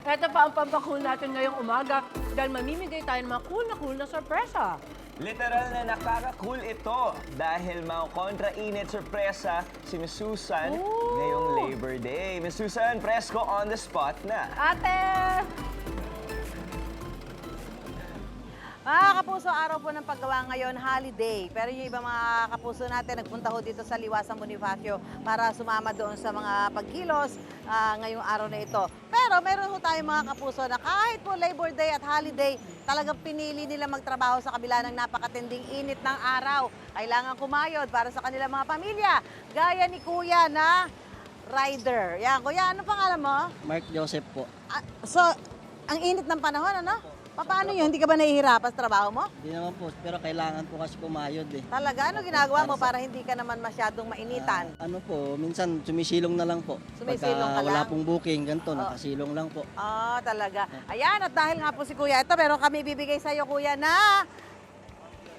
Ito pa ang pampakul natin ngayong umaga dahil mamimigay tayo ng mga cool na sorpresa. Literal na nakaka-cool ito dahil mga kontra-init sorpresa si Miss Susan ngayong Labor Day. Miss Susan, presko on the spot na. Ate! Mga kapuso, araw po ng paggawa ngayon, holiday. Pero yung iba mga kapuso natin, nagpunta ho dito sa Liwasang Bonifacio para sumama doon sa mga pagkilos ngayong araw na ito. Pero meron ho tayong mga kapuso na kahit po Labor Day at holiday, talagang pinili nila magtrabaho sa kabila ng napakatinding init ng araw. Kailangan kumayod para sa kanilang mga pamilya. Gaya ni Kuya na rider. Yan, Kuya, ano pangalan mo? Mark Joseph po. So, ang init ng panahon, ano? Paano yun? Hindi ka ba nahihirapan sa trabaho mo? Hindi naman po, pero kailangan po kasi kumayod eh. Talaga? Ano ginagawa mo para hindi ka naman masyadong mainitan? Ano po, minsan sumisilong na lang po. Sumisilong ka Wala lang? pong booking, ganito, nakasilong lang po. Ah, talaga. Ayan, at dahil nga po si Kuya, ito meron kami bibigay sa iyo, Kuya, na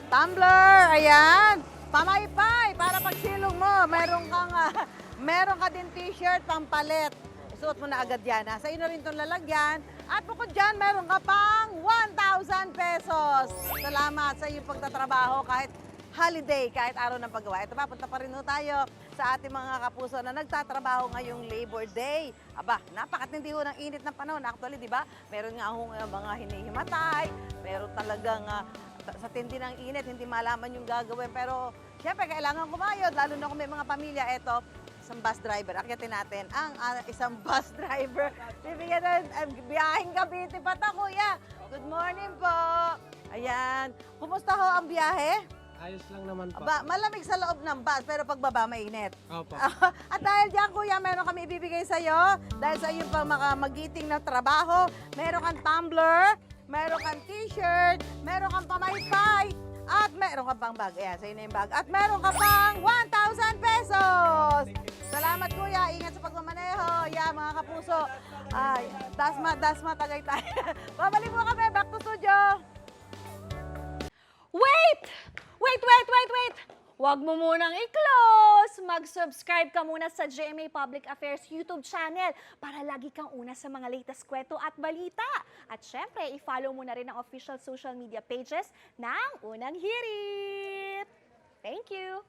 tumbler. Ayan. Pamaypay para pagsilong mo. Meron ka din t-shirt, pampalit. Suot mo na agad yan. Sa iyo na rin itong lalagyan. At bukod dyan, meron ka pang 1,000 pesos. Salamat sa iyong pagtatrabaho kahit holiday, kahit araw ng paggawa. Ito pa, punta pa rin tayo sa ating mga kapuso na nagtatrabaho ngayong Labor Day. Aba, napakatindi ho ng init ng panahon. Actually, di ba? Meron nga hong mga hinihimatay. Meron talagang sa tindi ng init, hindi malaman yung gagawin. Pero, syempre, kailangan kumayod, lalo na kung may mga pamilya. Ito, isang bus driver. Akyatin natin ang isang bus driver. Bibigyan na, biyaheng Cavite pa ta, Kuya. Good morning po. Ayan. Kumusta ho ang biyahe? Ayos lang naman po. Aba, malamig sa loob ng bus, pero pagbaba mainit. Opo. At dahil dyan, Kuya, meron kami ibibigay sa'yo. Dahil sa iyong magiting na trabaho, meron kang tumbler, meron kang t-shirt, meron kang pamaypay, at meron ka pang bag. Ayan, sa'yo na yung bag. At meron ka pang 1,000 pesos. Salamat, Kuya. Ingat sa pagmamaneho. Yeah, mga kapuso. Ay, dasma, tagay tayo. Babalik mo kami. Back to studio. Wait! Wait! Huwag mo munang i-close! Mag-subscribe ka muna sa GMA Public Affairs YouTube channel para lagi kang una sa mga latest kwento at balita. At syempre, i-follow mo na rin ang official social media pages ng Unang Hirit. Thank you!